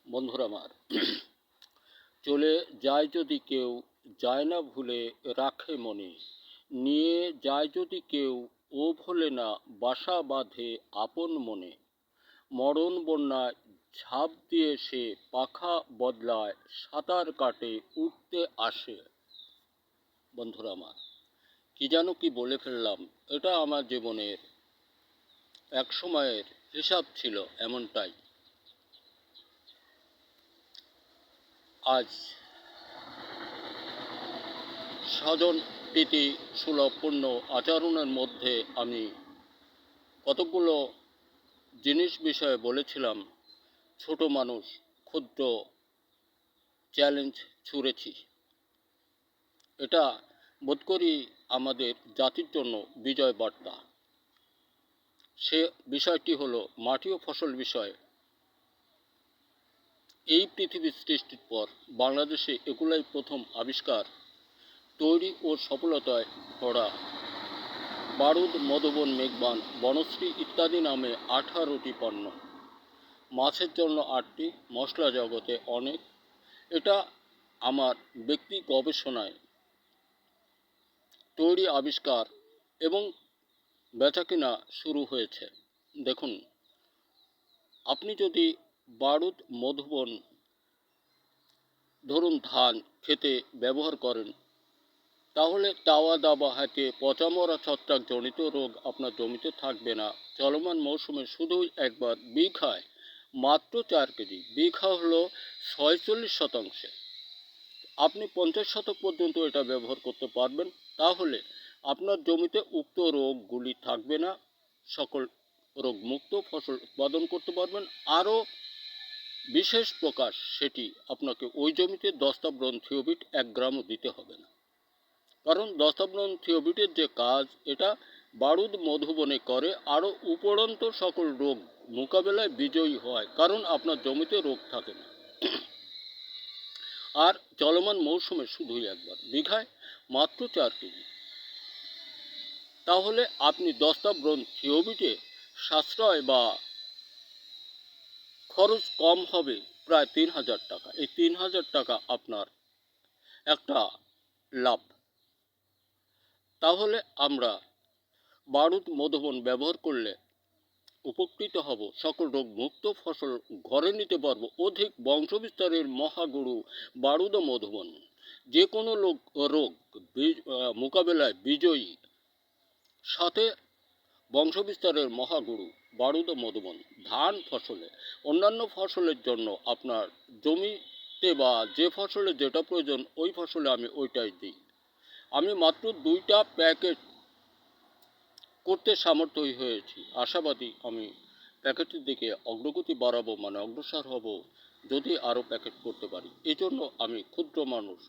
বন্ধুরা আমার, চলে যায় যদি কেউ, যায় না ভুলে রাখে মনে, নিয়ে যায় যদি কেউ, ও ভোলে না বাসা বাঁধে আপন মনে। মরণ বন্যায় ঝাঁপ দিয়ে সে পাখা বদলায়, সাঁতার কাটে উঠতে আসে। বন্ধুরা আমার, কি যেন কি বলে ফেললাম। এটা আমার জীবনের এক সময়ের হিসাব ছিল এমনটাই। আজ স্বজন প্রীতি সুলভপূর্ণ আচরণের মধ্যে আমি কতগুলো জিনিস বিষয়ে বলেছিলাম। ছোট মানুষ, ক্ষুদ্র চ্যালেঞ্জ ছুঁড়েছি। এটা বোধ করি আমাদের জাতির জন্য বিজয় বার্তা। সে বিষয়টি হলো মাটি ও ফসল বিষয়। এই পৃথিবীর সৃষ্টির পর বাংলাদেশে এগুলাই প্রথম আবিষ্কার, তৈরি ও সফলতায় ভরা। বারুদ, মধুবন, মেঘবান, বনশ্রী ইত্যাদি নামে 18টি পণ্য, মাছের জন্য 8টি, মশলা জগতে অনেক। এটা আমার ব্যক্তি গবেষণায় তৈরি আবিষ্কার এবং বেচাকেনা শুরু হয়েছে। দেখুন, আপনি যদি বারুদ, মধুবন ধরুন ধান খেতে ব্যবহার করেন, তাহলে টাওয়া দাবা হাতে পচামরা ছত্রাকজনিত রোগ আপনার জমিতে থাকবে না। চলমান মৌসুমে শুধুই একবার বিঘায় মাত্র 4 কেজি, বিঘা হলো 46 শতাংশে। আপনি 50 শতক পর্যন্ত এটা ব্যবহার করতে পারবেন, তাহলে আপনার জমিতে উক্ত রোগগুলি থাকবে না। সকল রোগমুক্ত ফসল উৎপাদন করতে পারবেন। আরও বিশেষ প্রকাশ, সেটি আপনাকে ওই জমিতে দস্তাব্রন থিওবিট 1 গ্রামও দিতে হবে না। কারণ দস্তাব্রন থিওবিটের যে কাজ, এটা বারুদ মধুবনে করে আরও উপরন্ত সকল রোগ মোকাবেলায় বিজয়ী হয়, কারণ আপনার জমিতে রোগ থাকে না। আর চলমান মৌসুমে শুধুই একবার, বিঘায় মাত্র 4 কেজি। তাহলে আপনি দস্তাব্রন থিওবিটে সাশ্রয় বা খরচ কম হবে প্রায় 3000 টাকা। এই 3000 টাকা আপনার একটা লাভ। তাহলে আমরা বারুদ মধুবন ব্যবহার করলে উপকৃত হব, সকল রোগ মুক্ত ফসল ঘরে নিতে পারবো। অধিক বংশবিস্তারের মহাগুরু বারুদ ও মধুবন যে কোনো রোগ মোকাবেলায় বিজয়ী। সাথে বংশবিস্তারের মহাগুরু বারুদ ও মধুবন ধান ফসলে, অন্যান্য ফসলের জন্য আপনার জমিতে বা যে ফসলে যেটা প্রয়োজন ওই ফসলে আমি ওইটাই দিই। আমি মাত্র 2টা প্যাকেট করতে সামর্থ্য হয়েছি। আশাবাদী আমি প্যাকেটের দিকে অগ্রগতি বাড়াবো, মানে অগ্রসর হব, যদি আরও প্যাকেট করতে পারি। এই জন্য আমি ক্ষুদ্র মানুষ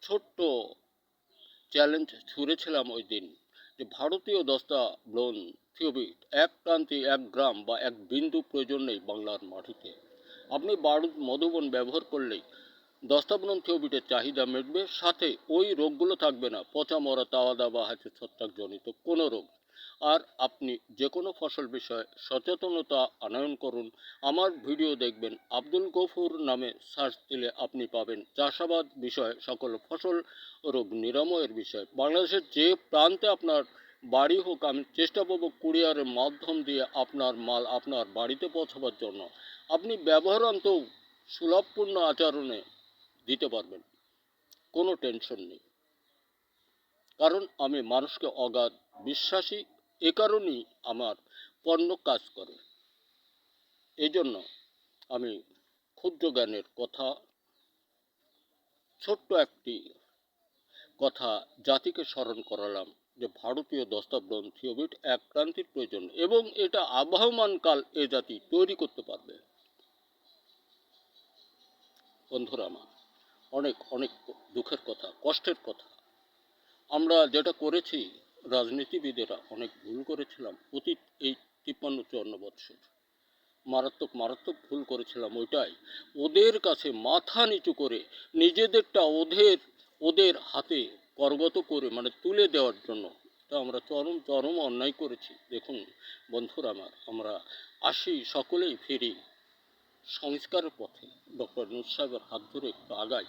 ছোট্ট চ্যালেঞ্জ ছুঁড়েছিলাম ওই দিন, যে ভারতীয় দস্তাব্রন থিওবিট 1 প্রান্তে 1 গ্রাম বা 1 বিন্দু প্রয়োজন নেই বাংলার মাটিতে। আপনি বারুদ মধুবন ব্যবহার করলেই দস্তাব্রন থিওবিটের চাহিদা মিটবে, সাথে ওই রোগগুলো থাকবে না, পচা মরা, তাওয়া দাবা হাতে ছত্রাকজনিত কোনো রোগ। আর আপনি যে কোনো ফসল বিষয়ে সচেতনতা আনয়ন করুন। আমার ভিডিও দেখবেন, আব্দুল গফুর নামে সার্চ দিলে আপনি পাবেন চাষাবাদ বিষয়ে সকল ফসল রোগ নিরাময়ের বিষয়। বাংলাদেশের যে প্রান্তে আপনার বাড়ি হোক, আমি চেষ্টা করব কুরিয়ারের মাধ্যম দিয়ে আপনার মাল আপনার বাড়িতে পৌঁছাবার জন্য। আপনি ব্যবহারান্ত সুলভপূর্ণ আচরণে দিতে পারবেন, কোনো টেনশন নেই। কারণ আমি মানুষকে অগাধ বিশ্বাসী, এ কারণেই আমার পণ্য কাজ করে। এই জন্য আমি ক্ষুদ্র জ্ঞানের কথা, ছোট্ট একটি কথা জাতিকে স্মরণ করালাম, যে ভারতীয় দস্তাব্রন থিওবিট 1 ক্রান্তির প্রয়োজন এবং এটা আবহমান কাল এ জাতি তৈরি করতে পারবে। বন্ধুরা আমার, অনেক অনেক দুঃখের কথা, কষ্টের কথা। আমরা যেটা করেছি, রাজনীতিবিদেরা অনেক ভুল করেছিলাম অতীত এই 53-54 বৎসর। মারাত্মক মারাত্মক ভুল করেছিলাম। ওইটাই ওদের কাছে মাথা নিচু করে নিজেদেরটা ওদের হাতে করগত করে, মানে তুলে দেওয়ার জন্য, তা আমরা চরম চরম অন্যায় করেছি। দেখুন বন্ধুরা আমার, আমরা আসি সকলেই ফিরি, সংস্কারের পথে ডক্টর ইউনূস সাহেবের হাত ধরে একটু আগাই,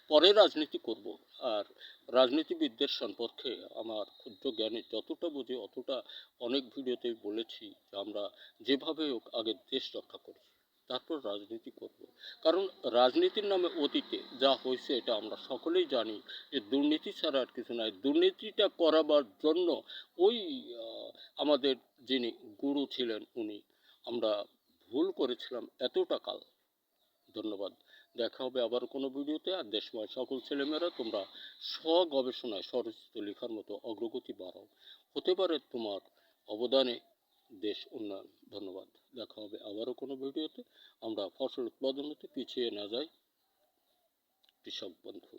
পরে রাজনীতি করব। আর রাজনীতিবিদদের সম্পর্কে আমার ক্ষুদ্র জ্ঞানে যতটা বুঝি অতটা অনেক ভিডিওতেই বলেছি যে আমরা যেভাবে হোক আগে দেশ রক্ষা করি, তারপর রাজনীতি করব। কারণ রাজনীতির নামে অতীতে যা হয়েছে এটা আমরা সকলেই জানি যে দুর্নীতি ছাড়া আর কিছু নাই। দুর্নীতিটা করাবার জন্য ওই আমাদের যিনি গুরু ছিলেন উনি, আমরা ভুল করেছিলাম এতটা কাল। ধন্যবাদ। দেখা হবে আবার কোনো ভিডিওতে। আর দেশময় সকল ছেলেমেয়েরা তোমরা স্ব-গবেষণায় স্বরচিত লেখার মতো অগ্রগতি বাড়াও। হতে পারে তোমার অবদানে দেশ উন্নয়ন। ধন্যবাদ। দেখা হবে আবারও কোনো ভিডিওতে। আমরা ফসল উৎপাদন হতে পিছিয়ে না যাই, কৃষক বন্ধু।